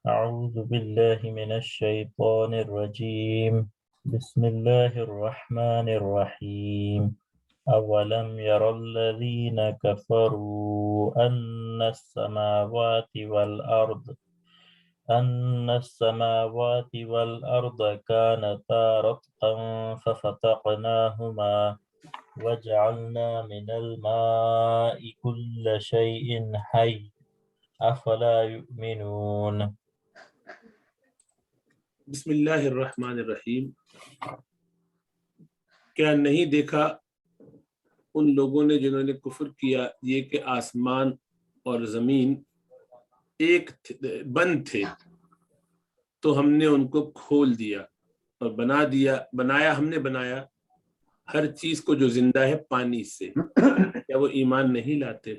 أعوذ بالله من الشيطان الرجيم. بسم الله الرحمن الرحيم. أولم ير الذين كفروا أن السماوات والأرض كانتا رتقا ففتقناهما وجعلنا من الماء كل شيء حي أفلا يؤمنون. بسم اللہ الرحمن الرحیم۔ کیا نہیں دیکھا ان لوگوں نے جنہوں نے کفر کیا یہ کہ آسمان اور زمین ایک بند تھے تو ہم نے ان کو کھول دیا اور بنایا ہم نے بنایا ہر چیز کو جو زندہ ہے پانی سے۔ کیا وہ ایمان نہیں لاتے؟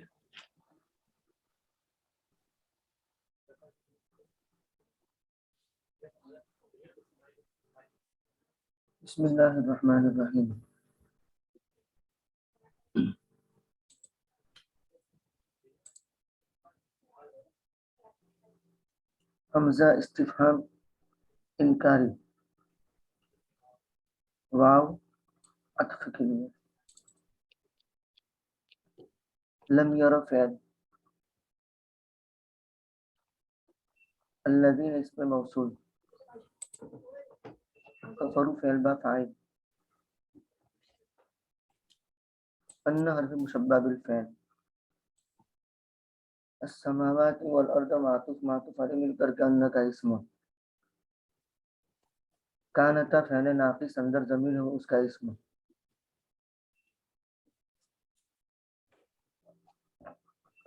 بسم اللہ الرحمن الرحیم۔ حمزہ استفہام انکاری، واو عطف کے لیے، لم یر فعل، الذین اسم موصول، کفروا فعل با فاعل، ان حرف مشبہ بالفعل، السماوات والارض معطوف علیہ مل کر کے ان کا اسم، کانتا فعل ناقص اندر ضمیر ہے اس کا اسم،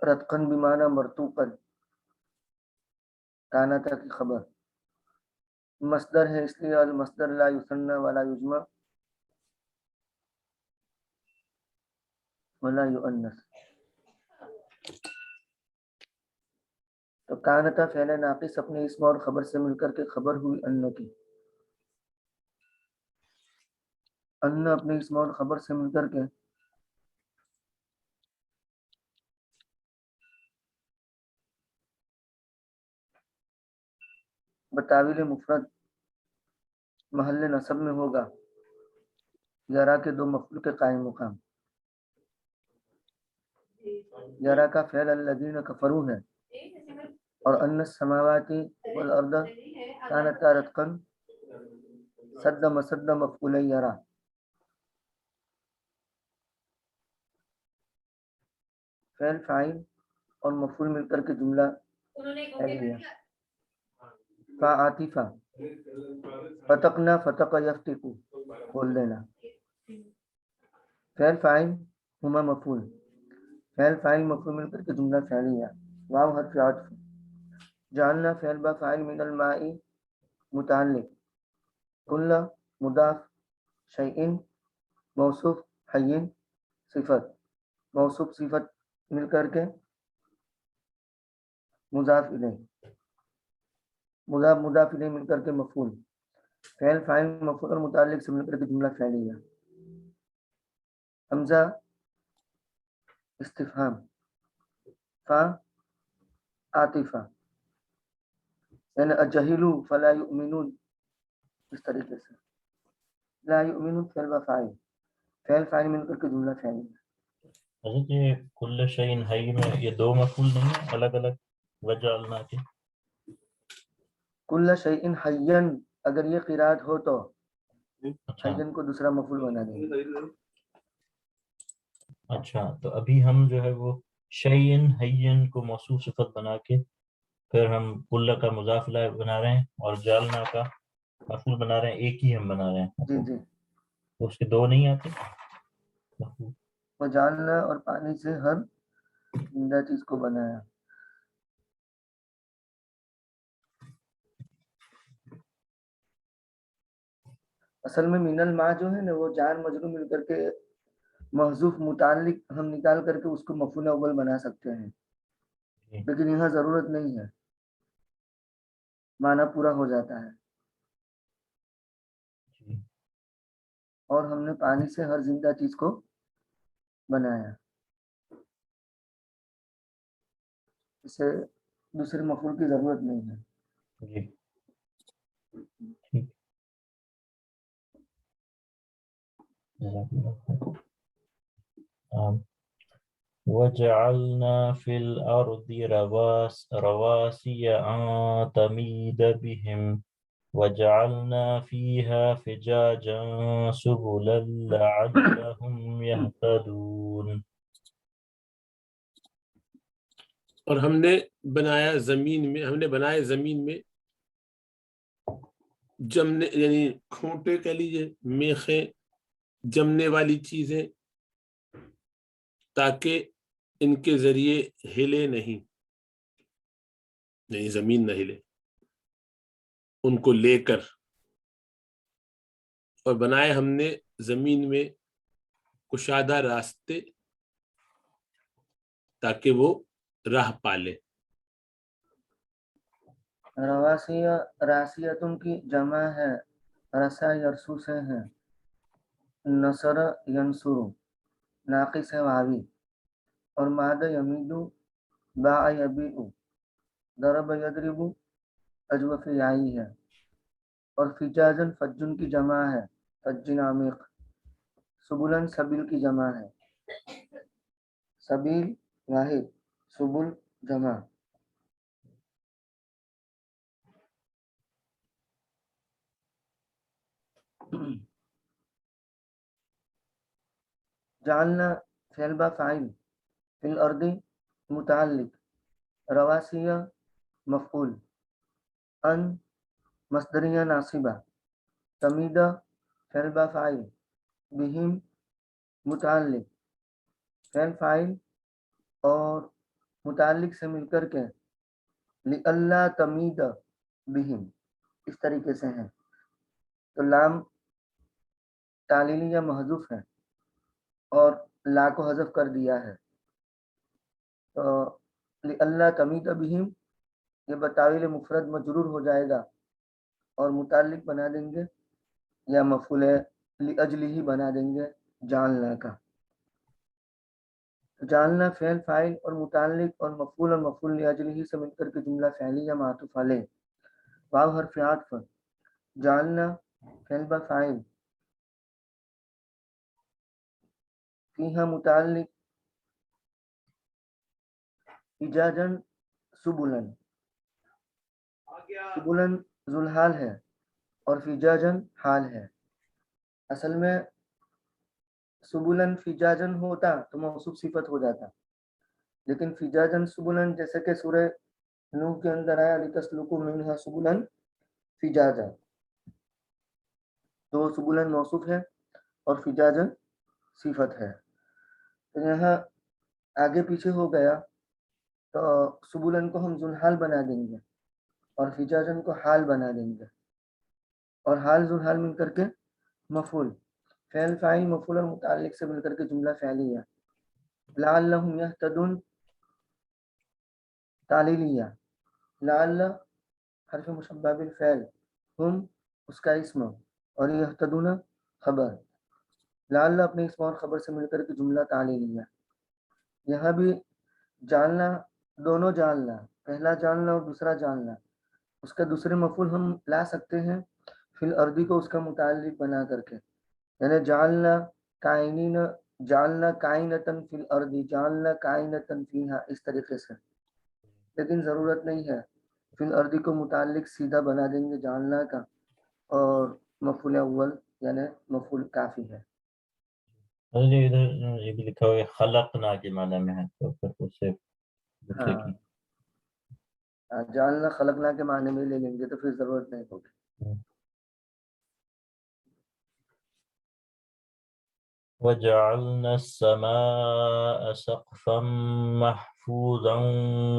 رتقن بمعنی مرتوقا، کانتا کی خبر، مصدر ہے اس لیے المصدر لا یثنى ولا یجمع ولا یؤنث، تو کانتا فعل ناقص اپنے اسم اور خبر سے مل کر کے خبر ہوئی ان کی، ان اپنے اسم اور خبر سے مل کر کے بتاویل مفرد محل نصب میں ہوگا یرا کے دو مفعول کے قائم مقام، یرا کا فعل الذین کفروا ہے اور ان السماوات والارض کانتا رتقا سد مسد مفعول یرا، فعل فاعل اور مفعول مل کر کے جملہ فعلیہ، فا عاطفہ، فتقنا فتق یفتق کھول دینا، فعل فاعل ہما مفعول، فعل فاعل مفعول مل کر کے جملہ فعلیہ، واو حرف عطف، جعلنا فعل با فاعل من الماء متعلق، کل مضاف، شیء موصوف، حی صفت، موصوف صفت مل کر کے مضاف الیہ، مضاف الیہ مل کر کے مفعول، فعل فاعل مفعول اور متعلق سے مل کر کے جملہ فعلیہ، حمزہ استفہام، فا عاطفہ، یعنی اجہلوا فلا یؤمنون، اس طریقے سے لا یؤمنون فعل و فاعل، فعل فاعل مل کر کے جملہ فعلیہ۔ حضرت یہ کل شیء حی میں یہ دو مفعول نہیں ہیں الگ الگ وجعلنا کے؟ کل شیء حیا اگر یہ قرات ہو تو اچھا حیا کو دوسرا مفعول بنا دیں گے۔ اچھا، تو ابھی ہم جو ہے وہ شیء حی کو موصوف صفت بنا کے پھر ہم کل کا مضاف الیہ بنا رہے ہیں اور جعلنا کا مفعول بنا رہے ہیں، ایک ہی ہم بنا رہے ہیں جی جی، تو اس کے دو نہیں آتے مفعول؟ وجعلنا اور پانی سے ہر زندہ چیز کو بنایا، اصل میں من الماء جو ہے نا وہ جار مجرور مل کر کے محذوف متعلق ہم نکال کر کے اس کو مفعول اول بنا سکتے ہیں، لیکن یہاں ضرورت نہیں ہے، معنی پورا ہو جاتا ہے، اور ہم نے پانی سے ہر زندہ چیز کو بنایا، اسے دوسرے مفعول کی ضرورت نہیں ہے۔ جی ٹھیک جزاک اللہ خیر. وجعلنا في الأرض رواسي أن تميد بهم وجعلنا فيها فجاجا سبلا لعلهم يهتدون. اور ہم نے بنائے زمین میں جمنے یعنی کھونٹے کہہ لیجیے میخیں جمنے والی چیزیں تاکہ ان کے ذریعے ہلے نہیں یعنی زمین نہ ہلے ان کو لے کر اور بنائے ہم نے زمین میں کشادہ راستے تاکہ وہ راہ پالے. راسیتن کی جمع ہے رسا یرسو سے ہے نصر ینصر ناقص ہے واوی اور ماد یمیدو باع یبیعو ضرب یضرب اجوف یائی ہے اور فجاجن فجن کی جمع ہے فجن عمیق سبلن سبیل کی جمع ہے سبیل واحد سبل جمع. جعلنا فعل با فاعل فی الارض متعلق رواسیہ مفعول ان مصدریہ ناصبہ تمیدہ فعل با فاعل بہم متعلق فعل فاعل اور متعلق سے مل کر کے لئلا تمید بہم اس طریقے سے ہیں. تو لام تعلیلیہ محذوف ہے اور لا کو حذف کر دیا ہے. تو لئلا تمید بہم یہ بتاویل مفرد مجرور ہو جائے گا اور متعلق بنا دیں گے یا مفعول لاجلہ بنا دیں گے جعلنا کا. جعلنا فعل فاعل اور متعلق اور مفعول لاجلہ سے مل کر کے جملہ فعلی یا معطوف علیہ. واو حرف عطف جعلنا فعل با فاعل فیہا متعلق فجاجن سبلن سبلن ذوالحال ہے اور فجاجن حال ہے. اصل میں سبلن فجاجن ہوتا تو موصوف صفت ہو جاتا لیکن فجاجن سبلن جیسے کہ سورہ نوح کے اندر آیا لتسلکوا منہا سبلن فجاجا تو سبلن موصوف ہے اور فجاجن صفت ہے. تو یہاں آگے پیچھے ہو گیا تو سبلن کو ہم ذوالحال بنا دیں گے اور فجاجن کو حال بنا دیں گے اور حال ذوالحال مل کر کے مفعول فعل فاعل مفعول اور متعلق سے مل کر کے جملہ فعلیہ. لعلہم یہتدون تعلیلیہ لعل حرف مشبہ بالفعل ہم اس کا اسم اور یہتدون خبر. لعل اپنے اسم اور خبر سے مل کر کے جملہ تعلیلیہ. یہاں بھی جاننا دونوں جاننا پہلا جاننا اور دوسرا جاننا اس کا دوسرے مفعول ہم لا سکتے ہیں فی الارض کو اس کا متعلق بنا کر کے یعنی جعلنا کائنین جعلنا کائنتن فی الارض جعلنا کائنتن فیہا اس طریقے سے. لیکن ضرورت نہیں ہے فی الارض کو متعلق سیدھا بنا دیں گے جعلنا کا اور مفعول اول یعنی مفعول کافی ہے. ادھر یہ بھی لکھا ہوا ہے خلقنا کے معنی میں ہے تو پھر اس سے دوسرے کی جعلنا خلقنا کے معنی میں لے لیں گے تو پھر ضرورت نہیں ہوگی. وجعلنا السماء سقفا محفوظا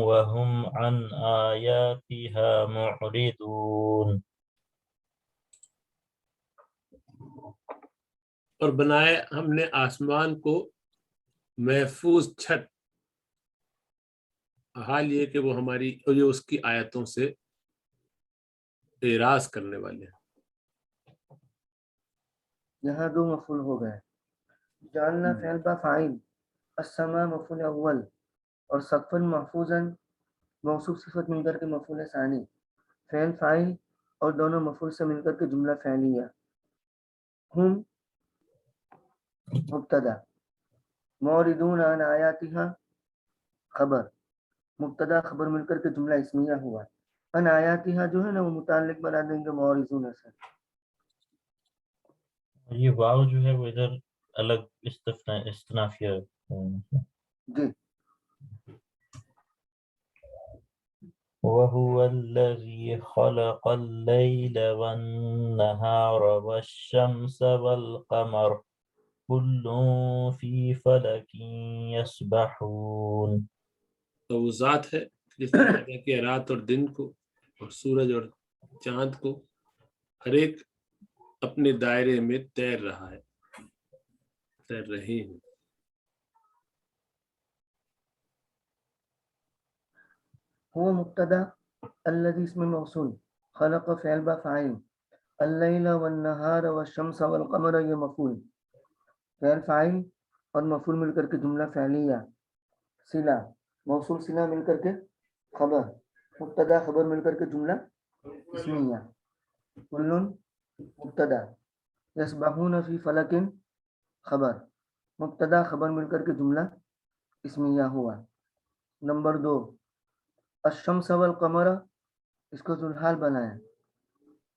وهم عن آياتها معرضون. اور بنائے ہم نے آسمان کو محفوظ چھت حال یہ کہ وہ ہماری یہ اس کی آیتوں سے اعراض کرنے والے ہیں. یہاں دو مفعول ہو گئے. جعلنا فعل با فاعل السماء مفعول اول اور سقفا محفوظا موصوف صفت مل کر کے مفعول ثانی فعل فاعل اور دونوں مفعول سے مل کر کے جملہ فعلیہ. ہم مبتدا، موردون عن آیاتها خبر، مبتدا خبر مل کر کے جملہ اسمیہ ہوا. ان آیاتها جو ہے نا وہ متعلق بنا دیں گے موردون سے. یہ واو جو ہے وہ ادھر الگ استنافیہ جی. وَهُوَ الَّذِي خَلَقَ اللَّيْلَ وَالنَّهَارَ وَالشَّمْسَ وَالْقَمَرَ كُلٌّ فِي فَلَكٍ يَسْبَحُونَ. تو وہ ذات ہے جس نے پیدا کیا رات اور دن کو اور سورج اور چاند کو، ہر ایک اپنے دائرے میں تیر رہا ہے، تیر رہے ہیں. هو مبتدا، الذي اسم موصول، خلق فعل با فاعل، اللیل والنہار والشمس والقمر یہ مفعول. فعل فاعل اور مفعول مل کر کے جملہ فعلیہ. صلہ موصول صلہ مل کر کے خبر، مبتدا خبر مل کر کے جملہ اسمیہ. کل مبتدا، یسبحون فی فلک خبر، مبتدا خبر مل کر کے جملہ اسمیہ ہوا. نمبر 2 الشمس والقمر، اس کو ذوالحال بنائیں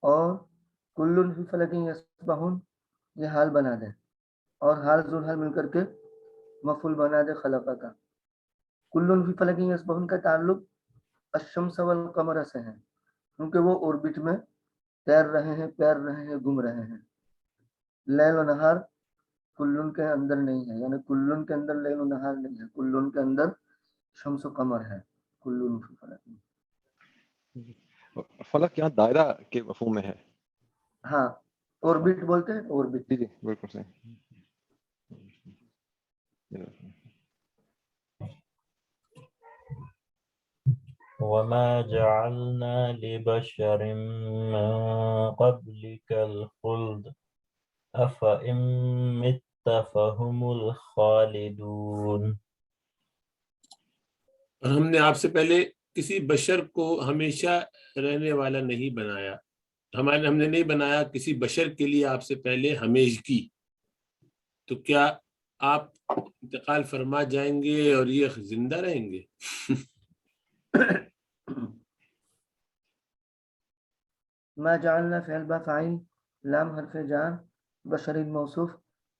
اور کل فی فلک یسبحون یہ حال بنا دیں اور حال ذوالحال مل کر کے مفعول بنا دے خلقہ کا. کل فی فلک یسبحون کا تعلق الشمس والقمر سے ہے کیونکہ وہ اوربٹ میں تیر رہے ہیں، پیر رہے ہیں، گم رہے ہیں. لیل و نہار کلن کے اندر نہیں ہے، یعنی کلن کے اندر لیل و نہار نہیں ہے، کلن کے اندر شمس و قمر ہے. کلن فی فلک، فلک یہاں دائرہ کے مفہوم میں ہے. ہاں اوربٹ بولتے ہیں، اوربٹ. جی جی بالکل صحیح. وَمَا جَعَلْنَا لِبَشَرٍ مِّن قَبْلِكَ الْخُلْدَ أَفَإِن مِّتَّ فَهُمُ الْخَالِدُونَ. اور ہم نے آپ سے پہلے کسی بشر کو ہمیشہ رہنے والا نہیں بنایا. ہم نے نہیں بنایا کسی بشر کے لیے آپ سے پہلے ہمیشگی. تو کیا آپ انتقال فرما جائیں گے اور یہ زندہ رہیں گے؟ ما جعلنا فعل با فاعل، لام حرف جار، بشر موصوف،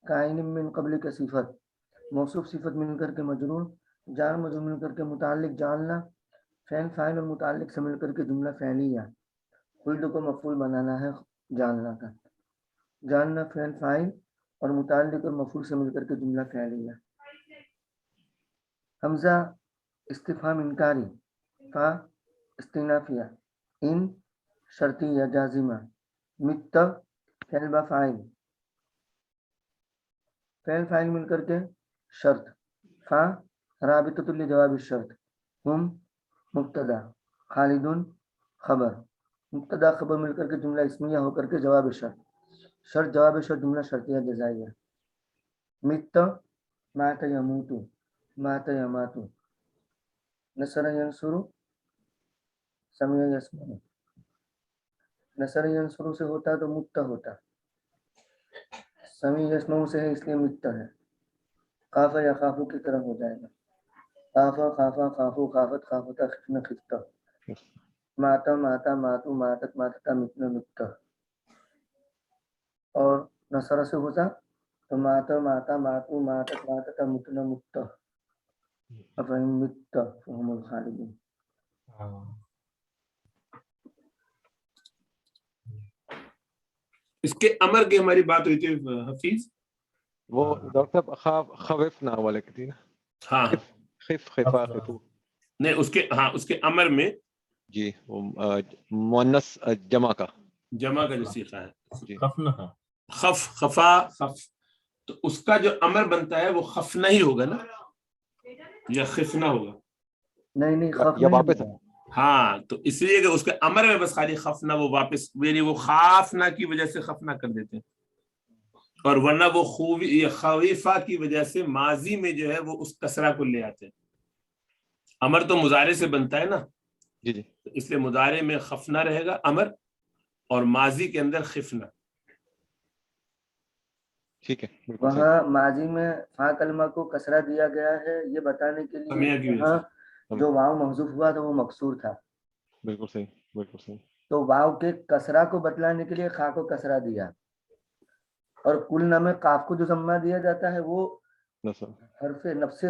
کائن من قبل کا صفت، موصوف صفت مل کر کے مجرور، جار مجرور مل کر کے متعلق جعلنا، فعل فاعل اور متعلق سے مل کر کے جملہ فعلیہ. خلد کو مفعول بنانا ہے جعلنا کا. جعلنا فعل فاعل اور متعلق اور مفعول سے مل کر کے جملہ فعلیہ. حمزہ استفہام انکاری، فا استنافیہ، ان شرطیہ جازمہ، مت فعل با فاعل، فعل فاعل مل کر کے شرط، فا رابطۃ لجواب الشرط، ہم مبتدا، خالدون خبر، مبتدا خبر مل کر کے جملہ اسمیہ ہو کر کے جواب شرط، شرط جواب شرط جملہ شرطیہ جزائیہ. مت مات یموت، مات یمات، نصر ینصر، سمع یسمع. نصر ینصر سے ہوتا تو مت ہوتا، سمع یسمع سے ہے اس لیے مت ہے. خاف یخاف کی طرح ہو جائے گا، خافا خافا خافو خافت خافتا خفنا خفتا. ماتا ماتا ماتو ماتت ماتتا متنا متا. اور نصر سے ہوتا تو ماتا ماتا ماتو ماتت ماتتا متنا متا. افہم متا فہم الخالدون. اس کے امر کی ہماری بات ہوئی تھی حفیظ. وہ ڈاکٹر صاحب خوفنا والے کی تھی نا. ہاں خف خفا خفو نہیں، اس کے امر میں جی وہ مؤنث جمع کا جو سیکھا ہے جی. خفنہ خف خفا خف، تو اس کا جو امر بنتا ہے وہ خفنا ہی ہوگا نا یا خفنا ہوگا؟ نہیں خف یا نہیں واپس ہوگا. ہاں تو اس لیے کہ اس کے امر میں بس خالی خفنا، وہ واپس یعنی وہ خافنا کی وجہ سے خفنا کر دیتے ہیں، اور ورنہ وہ خویفہ کی وجہ سے ماضی میں جو ہے وہ اس کسرہ کو لے آتے ہیں. امر تو مضارع سے بنتا ہے نا، جی جی تو اس لیے مضارع میں خفنا رہے گا امر، اور ماضی کے اندر خفنا. ٹھیک ہے بالکل صحیح. وہاں ماضی میں فا کلمہ کو کسرہ دیا گیا ہے یہ بتانے کے لیے سمیع کی وجہ یہاں سے. جو واو محذوف ہوا تھا وہ مکسور تھا، بالکل صحیح بالکل صحیح. تو واو کے کسرہ کو بتلانے کے لیے خا کو کسرہ دیا، اور کل میں قاف کو جو ضمہ دیا جاتا ہے وہ نصب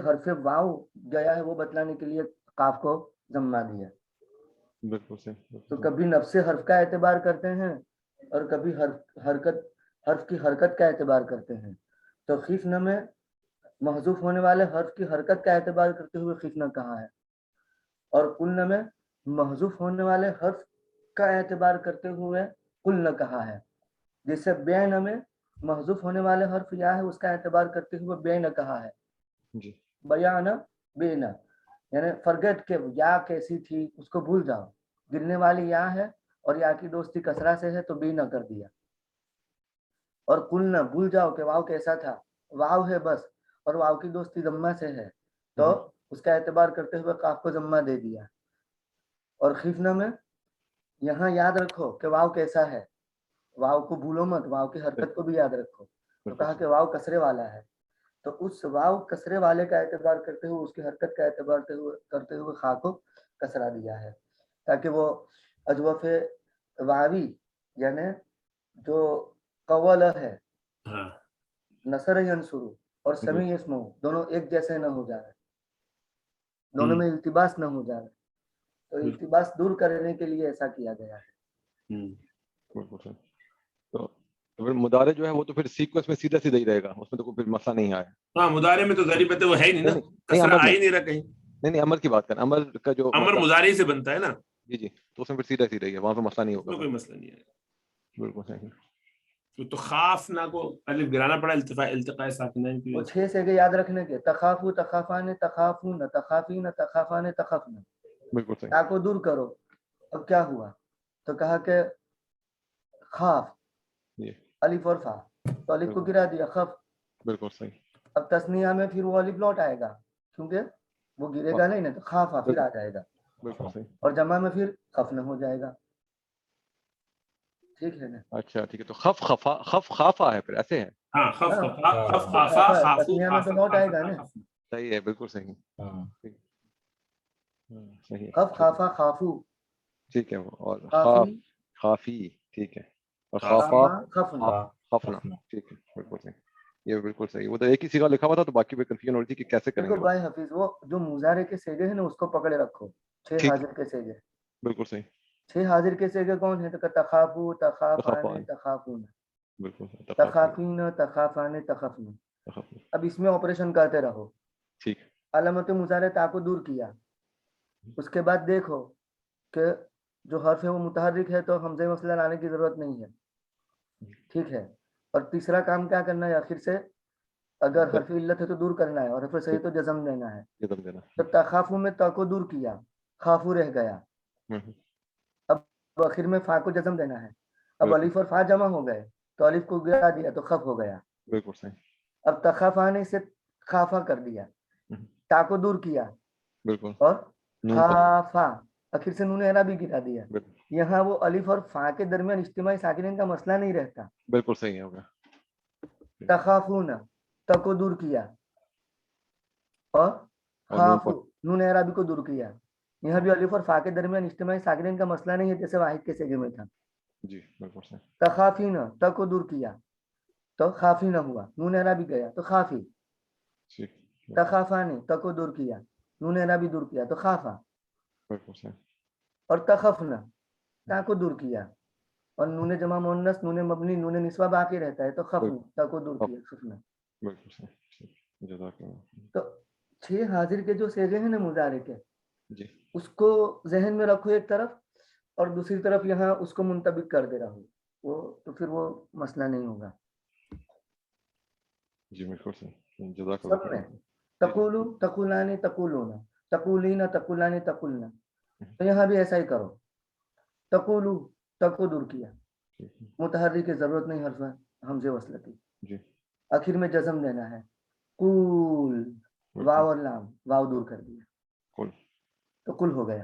حرف واو گیا ہے وہ بتلانے کے لیے قاف کو ضمہ دیا. بالکل صحیح. تو کبھی نفس حرف کا اعتبار کرتے ہیں اور کبھی حرف کی حرکت کا اعتبار کرتے ہیں. تو خفن میں محذوف ہونے والے حرف کی حرکت کا اعتبار کرتے ہوئے خفن کہا ہے، اور کل میں محذوف ہونے والے حرف کا اعتبار کرتے ہوئے کل کہا ہے. جیسے بین میں محذوف ہونے والے حرف یا ہے اس کا اعتبار کرتے ہوئے بین کہا ہے. جی بیان بین یعنی فرگٹ کے یا کیسی تھی اس کو بھول جاؤ، گرنے والی یا ہے اور یا کی دوستی کسرہ سے ہے تو بی نہ کر دیا. اور کل نہ بھول جاؤ کہ واو کیسا تھا، واو ہے بس اور واو کی دوستی ضمہ سے ہے تو اس کا اعتبار کرتے ہوئے قاف کو ضمہ دے دیا. اور خفنا میں یہاں یاد رکھو کہ واو کیسا ہے، واو کو بھولو مت، واو کی حرکت کو بھی یاد رکھو. تو کہا کہ واو کسرے والا ہے، تو اس واو کسرے والے کا اعتبار کرتے ہوئے اس کی حرکت کا اعتبار کرتے ہوئے خا کو کسرہ دیا ہے تاکہ وہ اجوف واوی یعنی جو قول ہے ہاں نصر ینصرو اور سمیع اسمو دونوں ایک جیسے نہ ہو جائے، دونوں میں التباس نہ ہو جائے. تو التباس دور کرنے کے لیے ایسا کیا گیا ہے. بالکل صحیح. تو پھر مضارع جو ہے وہ تو پھر سیکوینس میں سیدھا سیدھا ہی رہے گا، اس میں تو کوئی پھر مسئلہ نہیں آیا. ہاں مضارع میں تو ظاہری بات ہے وہ ہے ہی نہیں نا، نہیں کسرہ امر آ ہی نہیں، نہیں رہا کہیں. نہیں امر کی بات کریں، امر کا جو امر مضارع سے بنتا ہے نا، جی جی تو اس میں پھر سیدھا سیدھا ہی ہے، وہاں پہ مسئلہ نہیں اس میں ہوگا. کوئی مسئلہ نہیں ہے. بالکل صحیح. تو خاف نہ کو الف گرانا پڑا التقاء ساکنین کی وہ وجہ سے. 6 سے یاد رکھنے کے تخافو تخافان تخافون تخافین تخافان تخفن. بالکل صحیح. تا کو دور کرو. اب کیا ہوا تو کہا کہ خاف جی الف اور فا، تو الف کو گرا دیا خف. بالکل صحیح. اب تسنیہ میں پھر وہ الف لوٹ آئے گا کیونکہ وہ گرے گا نہیں نا، تو خافا پھر آ جائے گا، بالکل صحیح. اور جمع میں پھر خفن ہو جائے گا. ٹھیک ہے نا. اچھا ٹھیک ہے. تو خف خفا خف خافا ہے پھر ایسے ہے. ہاں خف ہاں، خفا خف خافا خافو تسنیہ میں تو خافت لوٹ آئے گا خافتا نا، خفنا. صحیح ہے بالکل صحیح. ہاں صحیح ہے. خف خافا خافو ٹھیک ہے. اور خافی خافی ٹھیک ہے. اور خافی خافا خفنا. خفنا ٹھیک ہے بالکل صحیح. یہ بالکل صحیح. وہ تو ایک ہی صیغہ لکھا ہوا تھا تو باقی پہ کنفیوژن ہو رہی تھی کہ کیسے کریں دیکھو گے. بھائی حفیظ وہ جو مضارع کے سیگے ہیں نا اس کو پکڑے رکھو. 6 ٹھیک حاضر کے سیگے، بالکل صحیح. 6 حاضر کے سیگے کون ہیں؟ تو تخافو تخافان تخافان تخافون بالکل صحیح. تخافین تخافان تخفن. تخافین اب اس میں آپریشن کرتے رہو. ٹھیک. علامت مضارع تا کو دور کیا، اس کے بعد دیکھو کہ جو حرف ہے وہ متحرک ہے تو حمزہ وصلہ لانے کی ضرورت نہیں ہے. ٹھیک ہے. اور تیسرا کام کیا کرنا ہے؟ آخر سے اگر حرف علت ہے تو دور کرنا ہے اور حرف صحیح تو جزم دینا ہے. جزم دینا. تو تخافو میں تا کو دور کیا، خافو رہ گیا. اب آخر میں فا کو جزم دینا ہے. اب الف اور فا جمع ہو گئے تو الف کو گرا دیا تو خف ہو گیا. بالکل صحیح. اب تخافانے سے خافا کر دیا، تا کو دور کیا بالکل. اور خافا آخر سے نون اعرابی گرا دیا. یہاں وہ الف اور فا کے درمیان اجتماعی ساکنین کا مسئلہ نہیں رہتا. بالکل صحیح ہو گیا. تخافون تا کو دور کیا اور خافو نون اعرابی کو دور کیا. یہاں بھی الف اور فا کے درمیان اجتماعی ساکنین کا مسئلہ نہیں ہے جیسے واحد کے سیگے میں تھا. جی بالکل صحیح. تخافین تا کو دور کیا تو خافی نہ ہوا، نون اعرابی گیا تو خافی. تخافانی تا کو دور کیا، نون اعرابی دور کیا تو خافا. بالکل صحیح. اور تخفنا تا کو دور کیا اور نون جمع مؤنث نون مبنی نون نسوہ باقی رہتا ہے تو خفن تا کو دور کیا خفنا. بالکل صحیح. جزاک اللہ. تو 6 حاضر کے جو سیغے ہیں نا مضارع کے، جی اس کو ذہن میں رکھو ایک طرف اور دوسری طرف یہاں اس کو منطبق کر دے رہو، وہ تو پھر وہ مسئلہ نہیں ہوگا. جی بالکل صحیح. جزاک سب میں اللہ. تقولو تقولانی تقولون تقولین تقولانی تقولنا، تو یہاں بھی ایسا ہی کرو. تقولو تا کو دور کیا، متحرک کی ضرورت نہیں حرف حمزہ وصلہ کی. جی آخر میں جزم دینا ہے. قول واو اور لام، واو دور کر دیا کل تو کل ہو گیا.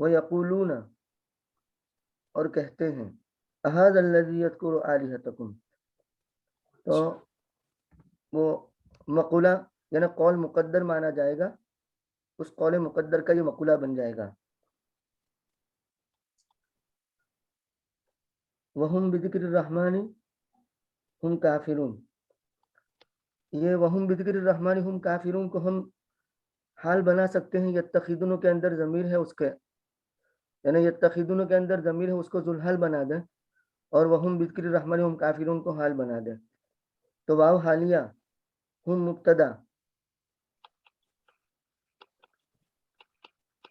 وَيَقُولُونَ اور کہتے ہیں اَهَذَا الَّذِي يَذْكُرُ آلِهَتَكُمْ، تو وہ مقولہ یعنی قول مقدر مانا جائے گا، اس قول مقدر کا یہ مقولہ بن جائے گا. وَهُمْ بِذِكْرِ الرَّحْمَنِ هُمْ كَافِرُونَ، یہ وَهُمْ بِذِكْرِ الرَّحْمَنِ هُمْ كَافِرُونَ کو ہم حال بنا سکتے ہیں. یتخذون کے اندر ضمیر ہے اس کے، یعنی یتخذون کے اندر ضمیر ہے اس کو ذوالحال بنا دیں، اور وَهُمْ بِذِكْرِ الرَّحْمَنِ هُمْ كَافِرُونَ کو حال بنا دیں. تو واو حالیہ، ہم مبتدا،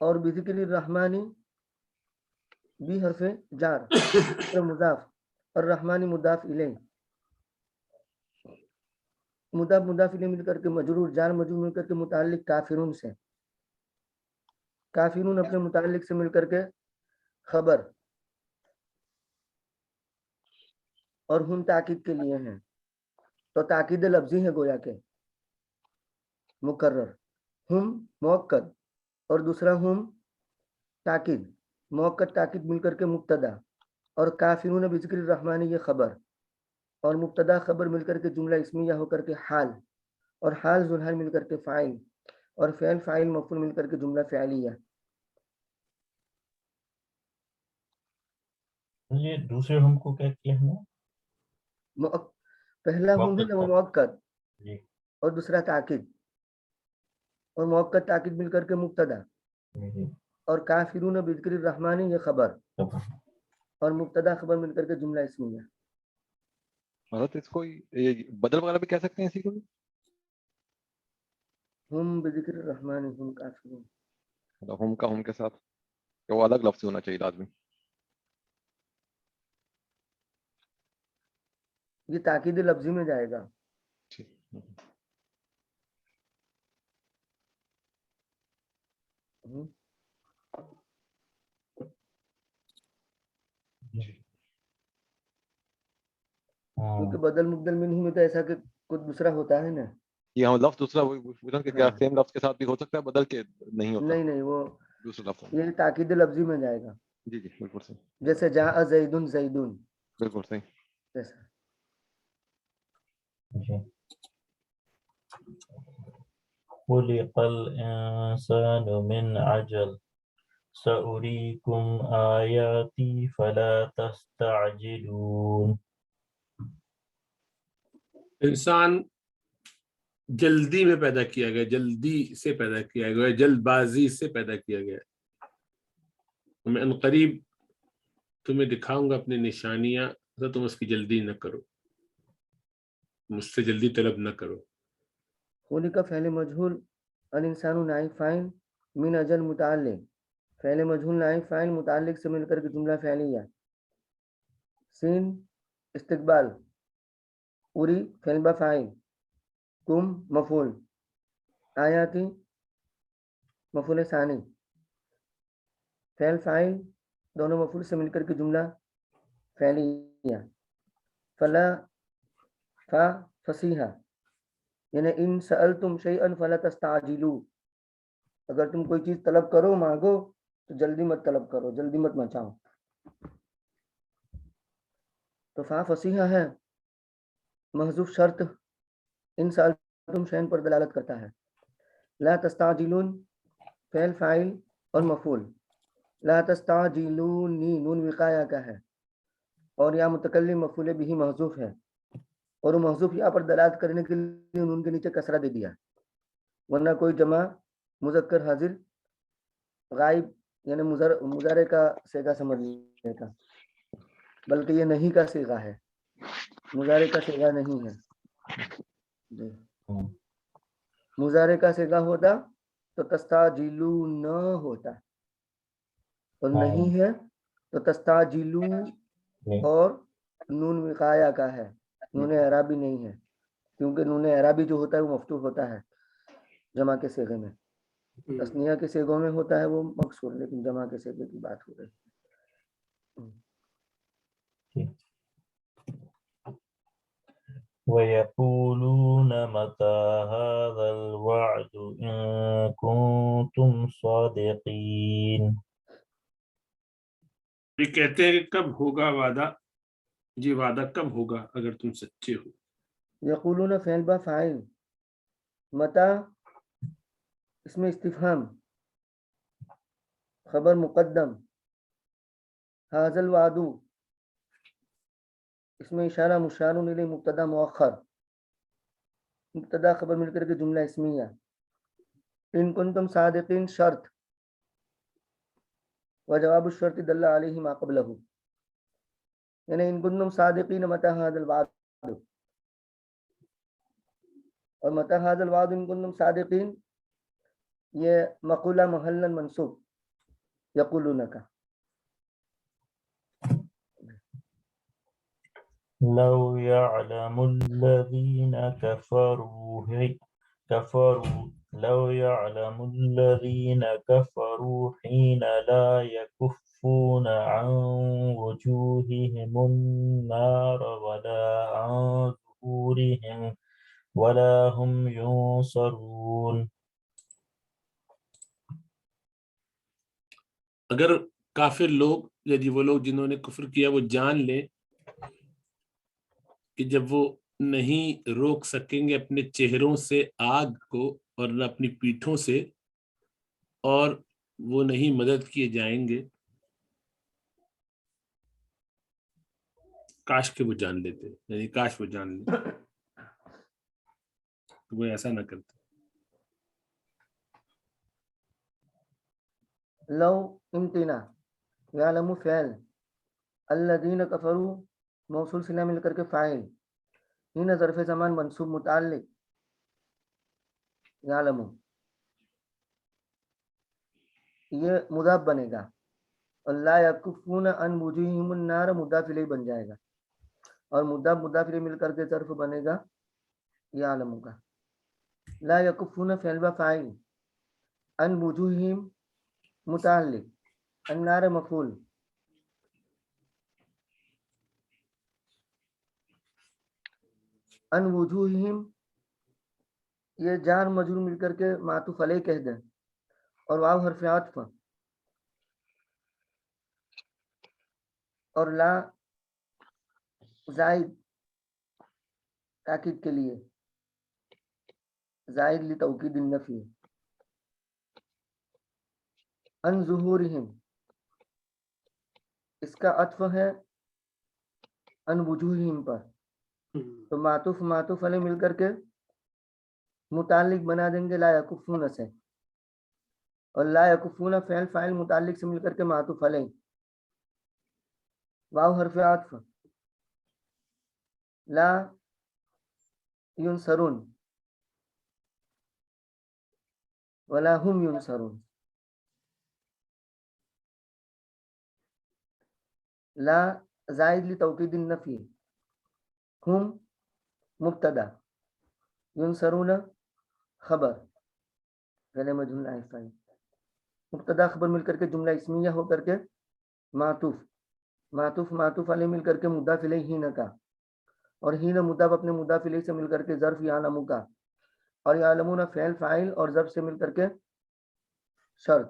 اور بذکر الرحمن بھی حرف جار اور مضاف، اور رحمانی مضاف الیہ، مضاف مضاف الیہ مل کر کے مجرور، جار مجرور مل کر کے متعلق کافرون سے، کافرون اپنے متعلق سے مل کر کے خبر، اور ہم تاکید کے لیے ہیں. تو تاکید لفظی ہے گویا کے مکرر، ہم موقت اور دوسرا ہم تاکید، موقت تاکید مل کر کے مبتدا، اور کافرون بذکر الرحمن یہ خبر، اور مبتدا خبر مل کر کے جملہ اسمیہ ہو کر کے حال، اور حال ذوالحال مل کر کے فاعل، اور فعل فاعل مفعول مل کر کے جملہ فعلیہ. یہ دوسرے ہم کو کیا کیا ہم نے؟ پہلا ہم ہے نا وہ موقت، جی اور دوسرا تاکید، اور موقت تاکید مل کر کے مبتدا، جی اور کافرون بذکر الرحمن یہ خبر، اور مبتدا خبر مل کر کے جملہ اسمیہ. حضرت اس کو یہ بدل وغیرہ بھی کہہ سکتے ہیں اسی کو بھی؟ ہم بذکر الرحمن ہم کافرون، مطلب ہم کا ہم کے ساتھ کہ وہ الگ لفظ ہونا چاہیے آدمی. یہ تاکید لفظی میں جائے گا. کیونکہ بدل مبدل منہ میں تو ایسا کہ کچھ دوسرا ہوتا ہے نا. یہ ہم لفظ دوسرا وہی کہ کیا سیم لفظ کے ساتھ بھی ہو سکتا ہے بدل کے نہیں ہوتا؟ نہیں وہ دوسرا لفظ یہ تاکید لفظی میں جائے گا. جی جی بالکل صحیح. جیسے جاء زیدن زیدون، بالکل صحیح. جیسا خلق الإنسان من عجل سأريكم آياتي فلا تستعجلون. انسان جلدی میں پیدا کیا گیا، جلدی سے پیدا کیا گیا، جلد بازی سے پیدا کیا گیا. میں ان قریب تمہیں دکھاؤں گا اپنی نشانیاں، تو تم اس کی جلدی نہ کرو، مجھ سے جلدی طلب نہ کرو. خلق فعل مجہول، الانسان نائب فاعل، من اجل متعلق، فعل مجہول نائب فاعل متعلق سے مل کر کے جملہ فعلیہ. سین استقبال، اری فعل با فاعل، کم مفعول، آیاتی مفعول ثانی، فعل فاعل دونوں مفعول سے مل کر کے جملہ فعلیہ. فلا فا فصیحہ، یعنی ان سألتم شیئا فلا تستعجلوا، اگر تم کوئی چیز طلب کرو مانگو تو جلدی مت طلب کرو، جلدی مت مچاؤ. تو فا فصیحہ ہے محذوف شرط ان سألتم شیئا پر دلالت کرتا ہے. لا تستعجلون فعل فاعل اور مفعول، لا تستعجلونی نون وقایا کا ہے، اور یا متکلم مفعول بھی محذوف ہے، اور وہ محذوف یہاں پر دلالت کرنے کے لیے نون کے نیچے کسرہ دے دیا، ورنہ کوئی جمع مذکر حاضر غائب یعنی مضارع کا صیغہ سمجھ لیتا، بلکہ یہ نہیں کا صیغہ ہے، مضارع کا صیغہ نہیں ہے. جی مضارع کا صیغہ ہوتا تو تستعجلون ہوتا، اور نہیں ہے تو تستعجلون، اور نون وقایا کا ہے، نون اعرابی نہیں ہے، کیونکہ نون اعرابی جو ہوتا ہے وہ مفتوح ہوتا ہے جمع کے صیغے میں. تثنیہ کے صیغوں میں ہوتا ہے وہ مکسور، لیکن جمع کے صیغے کی بات ہو رہی ہے. وَيَقُولُونَ مَتَى هَذَا الْوَعْدُ إِن كُنتُمْ صَادِقِينَ. یہ کہتے ہیں کہ کب ہوگا وعدہ، یہ وعدہ کب ہوگا اگر تم سچے ہو. یقولون فعل با فاعل، متا اس میں استفہام، خبر مقدم، حاضل وعدو اس میں اشارہ مشار الیہ مبتدا مؤخر، مبتدا خبر مل کر کے جملہ اسمیہ. ان کنتم صادقین شرط وجواب الشرط دل علیہ ما قبلہ، یعنی ان کنتم صادقین متی ھذا الوعد، اور متی ھذا الوعد ان کنتم صادقین یہ مقولہ محلا منصوب یقولون کا. لو يعلم الذين لو يعلم الذين كفروا حين لا يكفون عن وجوههم النار ولا عن ظهورهم ولا هم ينصرون. اگر کافر لوگ یعنی وہ لوگ جنہوں نے کفر کیا وہ جان لیں کہ جب وہ نہیں روک سکیں گے اپنے چہروں سے آگ کو اور نہ اپنی پیٹھوں سے، اور وہ نہیں مدد کیے جائیں گے، کاش کہ وہ جان لیتے، یعنی کاش وہ جان لیں تو وہ ایسا نہ کرتے. لو امتنا یعلم فعل، الذین کفروا موصول صلہ مل کر کے فاعل، ہین ظرف زمان منصوب متعلق یعلم، یہ مضاف بنے گا، اور لا یکفون عن وجوہہم النار مضاف الیہ بن جائے گا، اور مضاف الیہ مل کر کے ظرف بنے گا یعلم کا. لا یکفون فعل با فاعل، عن وجوہہم متعلق، النار مفعول، ان وجوہہم یہ جار مجرور مل کر کے معطوف علیہ کہہ دیں، اور واو حرف عطف، اور لا زائد تاکید کے لیے، زائد لتوکید النفی. ان ظہورہم اس کا عطف ہے ان وجوہہم پر، تو معطوف علیہ مل کر کے متعلق بنا دیں گے لا یکفون سے، اور لا یکفون فعل فاعل متعلق سے مل کر کے معطوف علیہ، واو حرف عطف، لا ینصرون ولا هم ینصرون. لا زائد لتوکید النفی، ہم مبتدا، ینصرون خبر، غیر مجہول آہستہ، مبتدا خبر مل کر کے جملہ اسمیہ ہو کر کے معطوف علیہ مل کر کے مضاف الیہ ہین کا، اور ہین مضاف اپنے مضاف الیہ سے مل کر کے ظرف یعلم کا، اور یعلمون فعل فاعل اور ظرف سے مل کر کے شرط،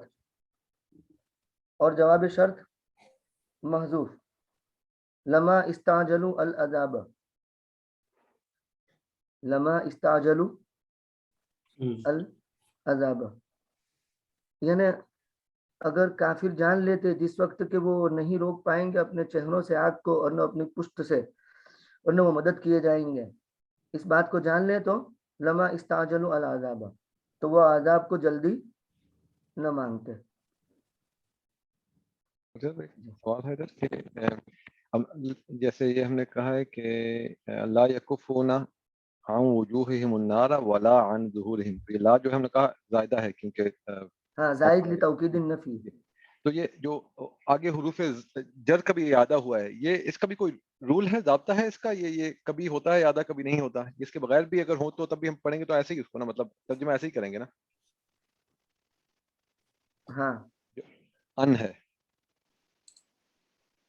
اور جواب شرط محذوف، لما استعجلوا العذاب، لما استعجلوا العذاب، یعنی اگر کافر جان لیتے جس وقت کہ وہ نہیں روک پائیں گے اپنے چہروں سے آگ کو اور نہ اپنی پشت سے، اور نہ وہ مدد کیے جائیں گے، اس بات کو جان لیں تو لما استعجلوا العذاب، تو وہ عذاب کو جلدی نہ مانگتے. سوال ہے ادھر کہ جیسے یہ ہم نے کہا ہے کہ لا یکفون عن وجوہہم النار ولا عن ظہورہم، یہ لا جو ہم نے کہا زائدہ ہے کیونکہ ہاں زائد لتوکید النفی. تو یہ جو آگے حروف جر کا بھی اعادہ ہوا ہے، یہ اس کا بھی کوئی رول ہے، ضابطہ ہے اس کا، یہ کبھی ہوتا ہے اعادہ کبھی نہیں ہوتا ہے، اس کے بغیر بھی اگر ہو تو تب بھی ہم پڑھیں گے تو ایسے ہی اس کو نا، مطلب ترجمہ ایسے ہی کریں گے نا. ہاں ان ہے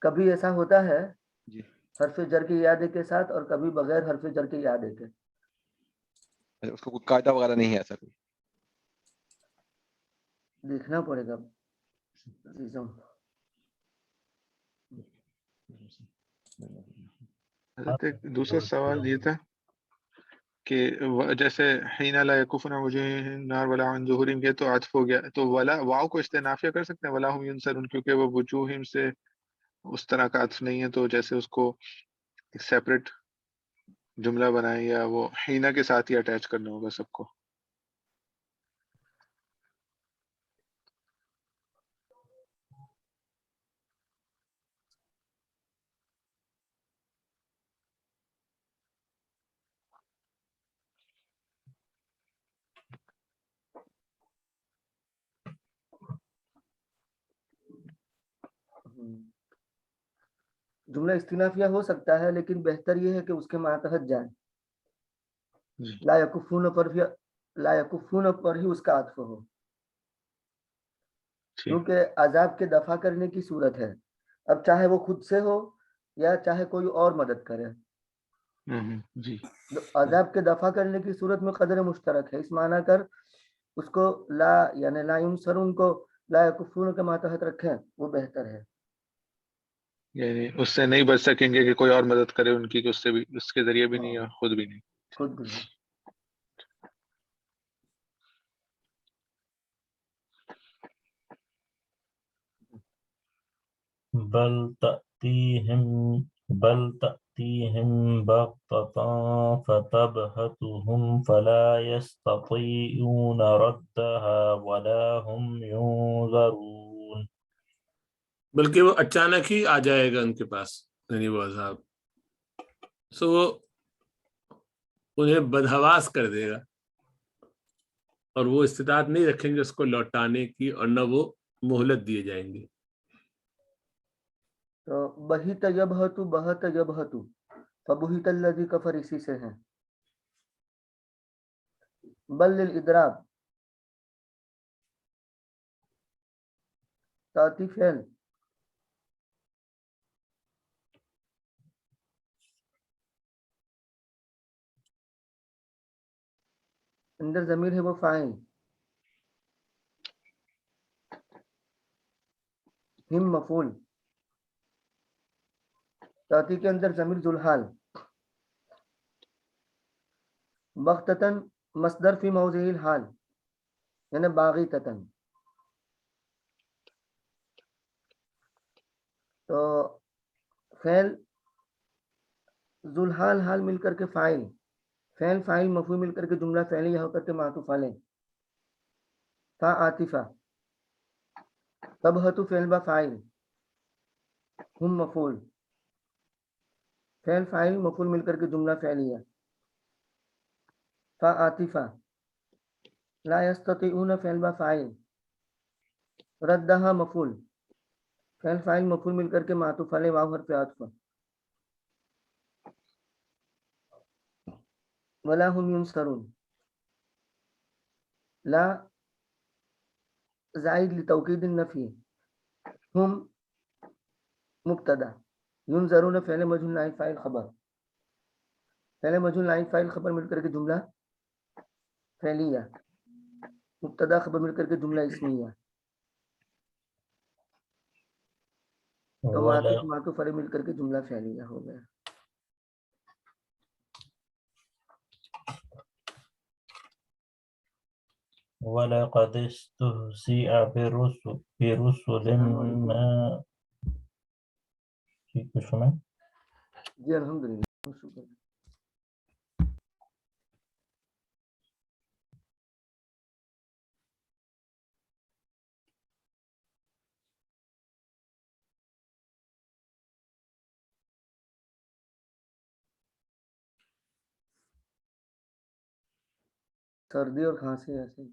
کبھی ایسا ہوتا ہے جی، حرف جر کے اعادے کے ساتھ، اور کبھی بغیر حرف جر کے اعادے کے. اس کو کوئی قاعدہ وغیرہ نہیں ہے ایسا کوئی. دیکھنا پڑے گا عزیزوں. حضرت ایک دوسرا سوال یہ تھا کہ جیسے حین لا یکفون وجوہہم النار ولا عن ظہورہم، یہ تو عطف ہو گیا، تو ولا واو کو استنافیہ کر سکتے ہیں، ولا ہم ینصرون، کیونکہ وہ وجوہہم سے اس طرح کا عطف نہیں ہے، تو جیسے اس کو ایک سیپریٹ جملہ بنائیں یا وہ حینہ کے ساتھ ہی اٹیچ کرنا ہوگا سب کو. جملہ استنافیہ ہو سکتا ہے، لیکن بہتر یہ ہے کہ اس کے ماتحت جائیں. لا یکفون پر ہی اس کا عطف ہو، کیونکہ عذاب کے دفع کرنے کی صورت ہے. اب چاہے وہ خود سے ہو یا چاہے کوئی اور مدد کرے، جی عذاب کے دفع کرنے کی صورت میں قدر مشترک ہے. اس معنی کر اس کو لا یعنی لا ینصرون کو لا یکفون کے ماتحت رکھیں، وہ بہتر ہے. یعنی اس سے نہیں بچ سکیں گے کہ کوئی اور مدد کرے ان کی، کہ اس سے بھی، اس کے ذریعے بھی نہیں اور خود بھی نہیں. خود بھی نہیں. بل تأتيهم بغتة فتبهتهم فلا يستطيعون ردها ولا هم ينظرون. بلکہ وہ اچانک ہی آ جائے گا ان کے پاس، یعنی وہ عذاب، سو وہ انہیں بدحواس کر دے گا اور وہ استطاعت نہیں رکھیں گے اس کو لوٹانے کی، اور نہ وہ مہلت دیے جائیں گے. تو بہت یبہت بہت یبہت، فبہت الذی کفر اسی سے ہے. بل للادراک، تاتی فعل اندر ضمیر ہے وہ فاعل، ہم مفعول، تاتی کے اندر ضمیر ذوالحال، بغتتاً مصدر فی موضع الحال یعنی باغتتاً. تو فعل ذوالحال حال مل کر کے فاعل، فعل فاعل مفعول مل کر کے جملہ فعلیہ ہو کر کے معطوف علیہ. فا عاطفہ، تبہت فعل با فاعل، ہم مفعول، فعل فاعل مفعول مل کر کے جملہ فعلیہ. فا عاطفہ، لا یستطیعون فعل با فاعل، ردہا مفعول، فعل فاعل مفعول مل کر کے معطوف علیہ واو حرف عطف. ولا هم ينصرون، لا زائد لتوکید النفی، ہم مبتدا، ينظرون فعل مجهول نائب فاعل خبر، فعل مجهول نائب فاعل خبر مل کر کے جملہ فعلیہ، مبتدا خبر مل کر کے جملہ اسمیہ، تو معطوف علیہ مل کر کے جملہ فعلیہ ہو گیا. وَلَقَدِ اسْتُهْزِئَ بِرُسُلٍ مَّا ٹھیک ہے سنیں. جی الحمدللہ، شکر. سردی اور کھانسی ایسے ہی.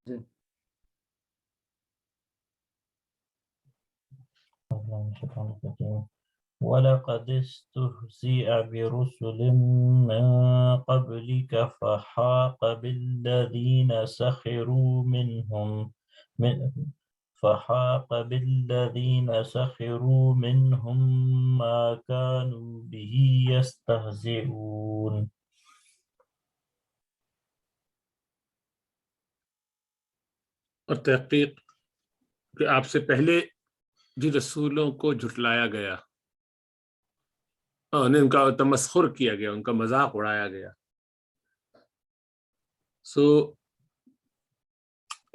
جی وَلَقَدِ اسْتُهْزِئَ بِرُسُلٍ مِّن قَبْلِكَ فَحَاقَ بِالَّذِينَ فحاق بالذين سخروا منهم ما كانوا به يستهزئون. اور تحقیق کہ آپ سے پہلے جن رسولوں کو جھٹلایا گیا اور ان کا تمسخر کیا گیا، ان کا مذاق اڑایا گیا، سو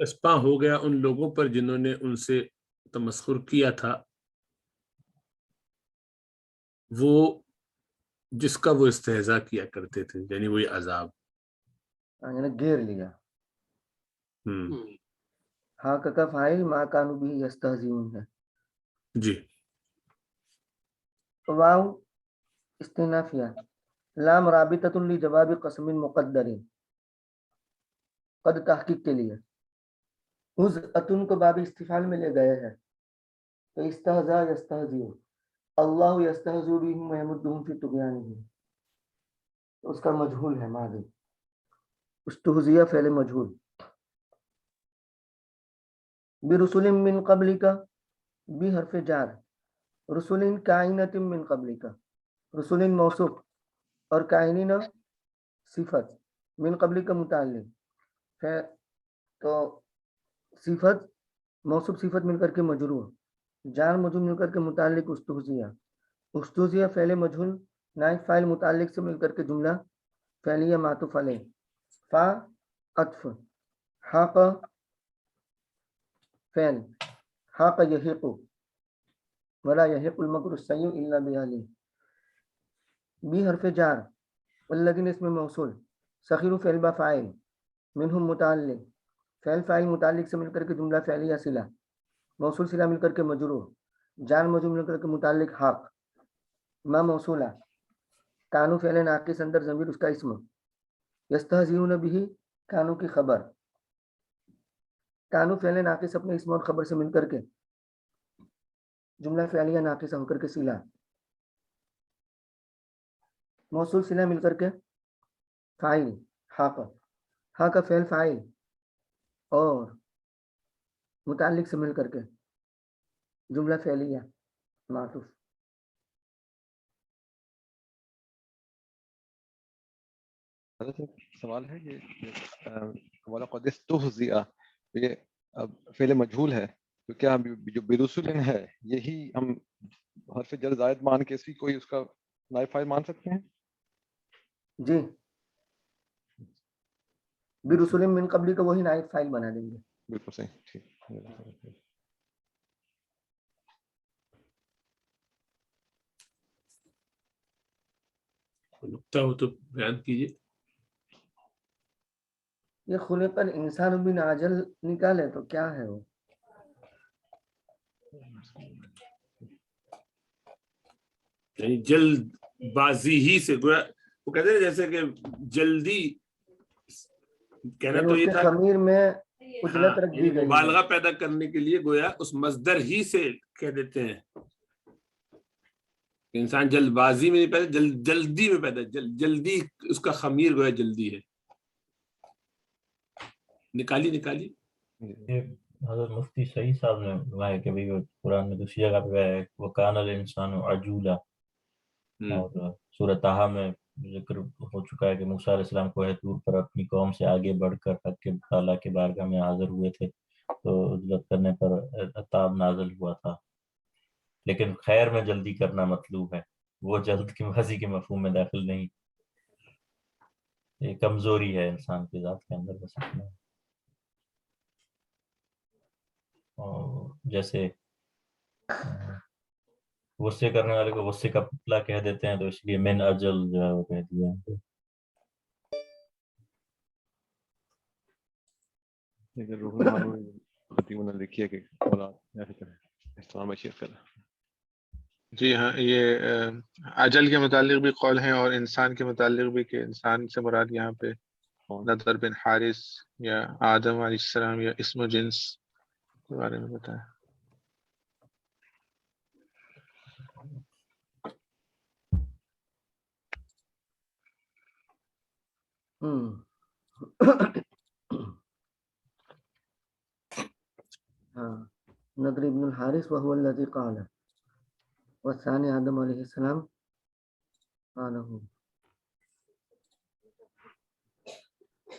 اسپاں ہو گیا ان لوگوں پر جنہوں نے ان سے تمسخر کیا تھا، وہ جس کا وہ استہزاء کیا کرتے تھے، یعنی وہی عذاب. یعنی گھیر لیا. ہاں کا فاعل ما کانوا به یستہزئون ہے. جی. واو استئنافیہ، لام رابطۃ لجواب قسم مقدر، قد تحقیق کے لیے. حزءۃ کو باب استفعال میں لے گئے ہیں تو استہزاء یستہزئ، اللہ یستہزئ بهم ویمدهم فی طغیانهم، اس کا مجہول ہے ماضی. استہزئ فعل مجہول. برسول من قبلک، بی حرف جار، رسول کائنۃ من قبلک، رسول موصوف اور کائنین صفت، من قبلک متعلق ہے تو صفت موصوف صفت مل کر کے مجرور، جار مجرور مل کر کے متعلق استہزئ. استہزئ فعل مجہول نائب فاعل متعلق سے مل کر کے جملہ فعلیہ معطوف علیہ. فا عطف، حاق فعل، حاق یحیق ولا یحیق المکر السیء الا بأہلہ. بی حرف جار، والذین اسم موصول، سخیر فعل با فاعل، منہم متعلق، فعل فاعل متعلق سے مل کر کے جملہ فعلیہ صلہ، موصول صلہ مل کر کے مجرور، جار مجرور مل کر کے متعلق حاق، ما موصولہ، کانو فعل ناقص اندر ضمیر اس کا اسم، یستہزئون بہ کانو کی خبر، کانو فعل ناقص اپنے اسم اور خبر سے مل کر کے جملہ فعلیہ ناقصہ ہو کر کے صلہ، موصول صلہ مل کر کے فاعل حاق، حاق کا فعل فاعل اور متعلق سے مل کر کے جملہ فعلیہ معطوف. سوال ہے یہ وَلَقَدِ اسْتُهْزِئَ، یہ اب فعل مجہول ہے تو کیا ہم جو برسول ہے یہی ہم حرف جر زائد مان کے اسی کوئی اس کا نائب فاعل مان سکتے ہیں؟ جی، برسول من قبلی کا وہی نائب فاعل بنا دیں گے. بالکل صحیح. ٹھیک. نقطہ ہو تو بیان کیجیے. یہ خلق الانسان من عجل نکالے تو کیا ہے وہ؟ یعنی جلد بازی ہی سے گویا وہ کہتے ہیں جیسے کہ جلدی کہنا تو اس یہ کے تھا خمیر میں عجلت رکھ یعنی دی گئی ہے. مبالغہ پیدا کرنے کے لیے گویا اس مصدر ہی سے کہہ دیتے ہیں انسان جلد بازی میں نہیں پیدا، جلدی میں پیدا، جلدی اس کا خمیر گویا جلدی ہے. نکالی یہ حضرت مفتی سعید صاحب نے فرمایا کہ بھئی قرآن میں دوسری جگہ پہ ہے وَكَانَ الْإِنسَانُ عَجُولًا، اور سورہ طٰہٰ میں ذکر ہو چکا ہے کہ موسیٰ علیہ السلام کوہ طور پر اپنی قوم سے آگے بڑھ کر حق کے تعالیٰ کے بارگاہ میں حاضر ہوئے تھے تو عجلت کرنے پر عذاب نازل ہوا تھا. لیکن خیر میں جلدی کرنا مطلوب ہے، وہ جلد کی بازی کے مفہوم میں داخل نہیں. یہ کمزوری ہے انسان کی ذات کے اندر بس اتنا. اور جیسے غصے کرنے والے کو غصے کا پتلا کہہ دیتے ہیں تو اس لیے من اجل جو ہے وہ کہہ دیا. روح المعانی لکھیے کہ اس طرح میں شیئر کریں. جی ہاں، یہ اجل کے متعلق بھی قول ہیں اور انسان کے متعلق بھی کہ انسان سے مراد یہاں پہ نضر بن حارث یا آدم علیہ السلام یا اسم و جنس کے بارے میں بتایا. ہاں النضر بن الحارث وهو الذي قال والثاني آدم علیہ السلام قاله.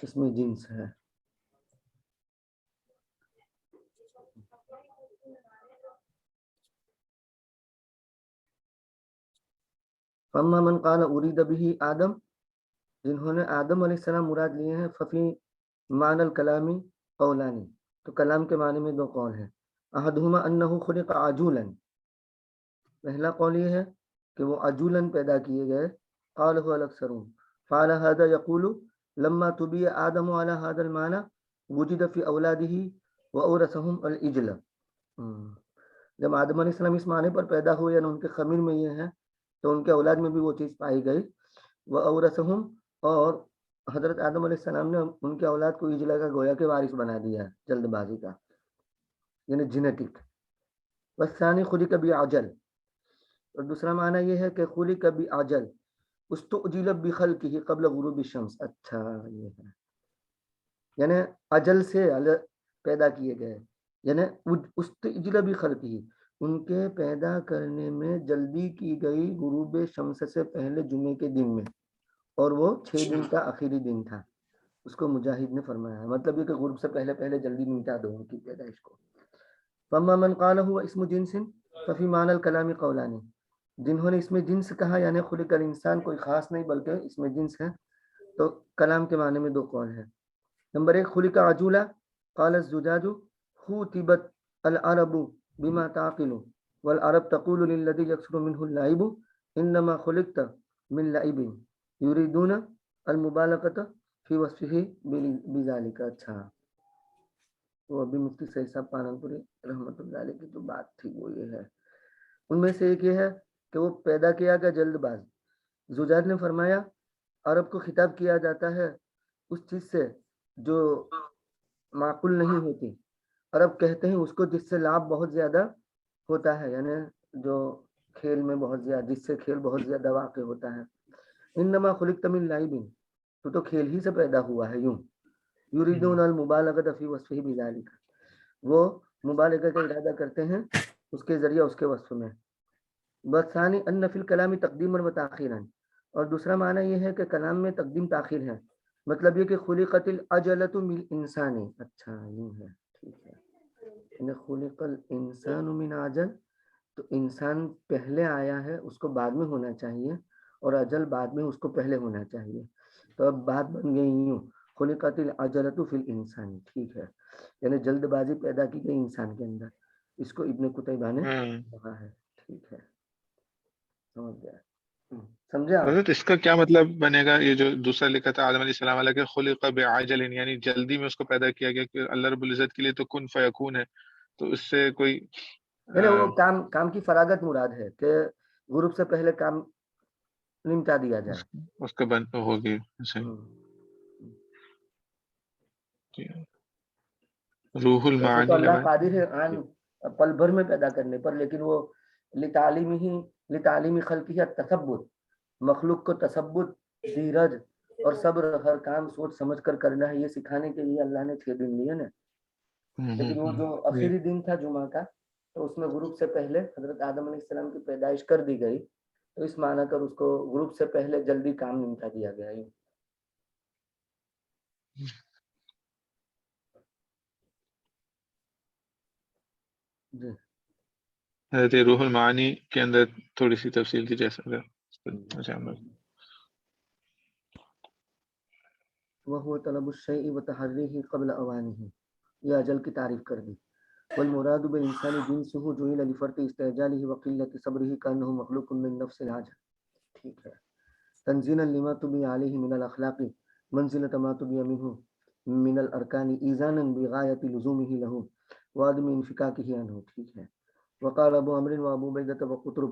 اس میں جنس ہے. فَأَمَّا مَنْ قَالَ أُرِيدَ بِهِ آدم، جنہوں نے آدم علیہ السلام مراد لیے ہیں، ففی معنی الکلامی قولانی، تو کلام کے معنی میں دو قول ہیں. احدہما انہ خلق عجولا، پہلا قول یہ ہے کہ وہ عجولا پیدا کیے گئے. قالہ الاکثرون فعلى هذا يقول لما تبی آدم على هذا المعنى وجد في اولاده واورثهم العجل. جب آدم علیہ السلام اس معنی پر پیدا ہوئے یعنی ان کے خمیر میں یہ ہے تو ان کے اولاد میں بھی وہ چیز پائی گئی. واورثهم، اور حضرت آدم علیہ السلام نے ان کے اولاد کو اجلا کا گویا کے وارث بنا دیا ہے، جلد بازی کا، یعنی جینیٹک. والثانی خلق بعجل، اور دوسرا معنی یہ ہے کہ خلق بعجل استعجل بخلقه قبل غروب الشمس. اچھا یہ ہے، یعنی اجل سے پیدا کیے گئے، یعنی استعجل بخلقه، ان کے پیدا کرنے میں جلدی کی گئی غروب شمس سے پہلے جمعے کے دن میں، اور وہ 6 دن کا آخری دن تھا. اس کو مجاہد نے فرمایا ہے، مطلب یہ کہ غروب سے پہلے پہلے جلدی نمٹا دو ان کی پیدائش کو. فَأَمَّا مَنْ قَالَ هُوَ اسْمُ جِنْسٍ فَفِي مَعْنَى الْكَلَامِ قَوْلَانِ، جنہوں نے اس میں جنس کہا یعنی خلق الانسان کوئی خاص نہیں بلکہ اس میں جنس ہے، تو کلام کے معنی میں دو قول ہیں. نمبر 1 خلق عجولا قال الزجاج خوتبت العرب بما تعقل والعرب تقول للذي يكثر منه اللعب انما خلقت من لعب یریدون المبالغۃ فی وصفہ بذالک. اچھا وہ ابھی مفتی سعید صاحب پانن پوری رحمۃ اللہ علیہ کی جو بات تھی وہ یہ ہے، ان میں سے ایک یہ ہے کہ وہ پیدا کیا گیا جلد باز. زجاج نے فرمایا عرب کو خطاب کیا جاتا ہے اس چیز سے جو معقول نہیں ہوتی. عرب کہتے ہیں اس کو جس سے لعب بہت زیادہ ہوتا ہے، یعنی جو کھیل میں بہت زیادہ، جس سے کھیل بہت زیادہ واقع ہوتا ہے. انما خلقت من لعب، تو کھیل ہی سے پیدا ہوا ہے. یوں یریدون المبالغۃ فی وصفہ بذالک، وہ مبالغہ کا ارادہ کرتے ہیں اس کے ذریعہ اس کے وصف میں. بثانی ان فی الکلام تقدیما و تاخیرا، اور دوسرا معنی یہ ہے کہ کلام میں تقدیم تاخیر ہے، مطلب یہ کہ خلقت العجلۃ من انسان. اچھا یوں ہے، ٹھیک ہے، یعنی خلق الانسان من عجل، تو انسان پہلے آیا ہے اس کو بعد میں ہونا چاہیے، اور اجل بعد میں اس کو پہلے ہونا چاہیے. تو اب بات بن گئی یوں خلقت العجلۃ فی الانسان، ٹھیک ہے، یعنی جلد بازی پیدا کی گئی انسان کے اندر. اس کو ابن قتیبہ نے کہا ہے. ٹھیک ہے، سمجھ گیا، سمجھا؟ حضرت اس کا کیا مطلب بنے گا؟ یہ جو دوسرا لکھا تھا آدم علیہ السلام علیہ کہ خلق بعجل، یعنی جلدی میں اس کو پیدا کیا گیا، کہ اللہ رب العزت کے لیے تو کن فیکون ہے، تو اس سے کوئی یعنی وہ کام کی فراغت مراد ہے کہ غروب سے پہلے کام نمٹا دیا جائے، اس کا بن ہوگی. روح ویسے تو المعانی اللہ میں قادر ہے آن پل بھر میں پیدا کرنے پر، لیکن وہ لتعلیم خلقہ التثبت، مخلوق کو تثبت، دھیرج اور صبر، ہر کام سوچ سمجھ کر کرنا ہے، یہ سکھانے کے لیے اللہ نے 6 دن لیے نا. لیکن وہ جو آخری دن تھا جمعہ کا، تو اس میں غروب سے پہلے حضرت آدم علیہ السلام کی پیدائش کر دی گئی، تو اس معنی کر اس کو غروب سے پہلے جلدی کام نمٹا دیا گیا. جی حضرت روح المعانی کے اندر تھوڑی سی تفصیل کی جیسا. وهو طلب الشيء وتحريه قبل اوانه، یہ اجل کی تعریف کر دی. والمراد بالانسان جنسه جعل لفرط استعجاله وقلة صبره كانه مخلوق من نفس العجل. ٹھیک ہے، تنزيلا لما تبي عليه من الاخلاق منزلة ما تبي منه من الاركان ايذانا بغاية لزومه له وعدم انفكاكه عنه. ٹھیک ہے. وقال ابو عمرو وابو عبیدہ وقطرب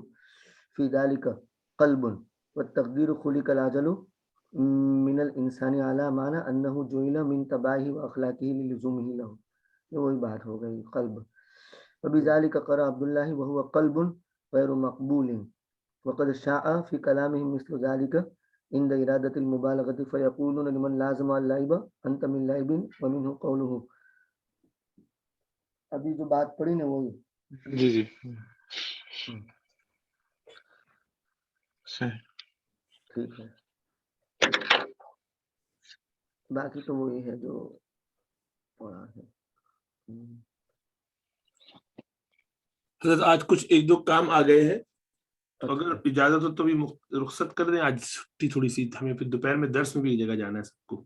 في ذلك قلب والتقدير خلق العجل من الانسان على معنى انه جعل من تبعه واخلاقه للزومه له. یہ وہی بات ہو گئی قلب. وبذلك قرأ عبد الله وهو قلب غير مقبول وقد شاء في كلامهم مثل ذلك عند إرادة المبالغة فيقولون لمن لازم اللعب أنت من لعب ومنه قوله. ابھی جو بات پڑھی نا وہی جی جی صحیح. ٹھیک ہے. باقی تو وہی ہے جو پڑھا ہے. حضرت آج کچھ ایک دو کام آ گئے ہیں، تو اگر اچھا اجازت ہو تو بھی رخصت کر دیں، آج چھٹی تھوڑی سی، ہمیں پھر دوپہر میں درس میں بھی جگہ جانا ہے سب کو.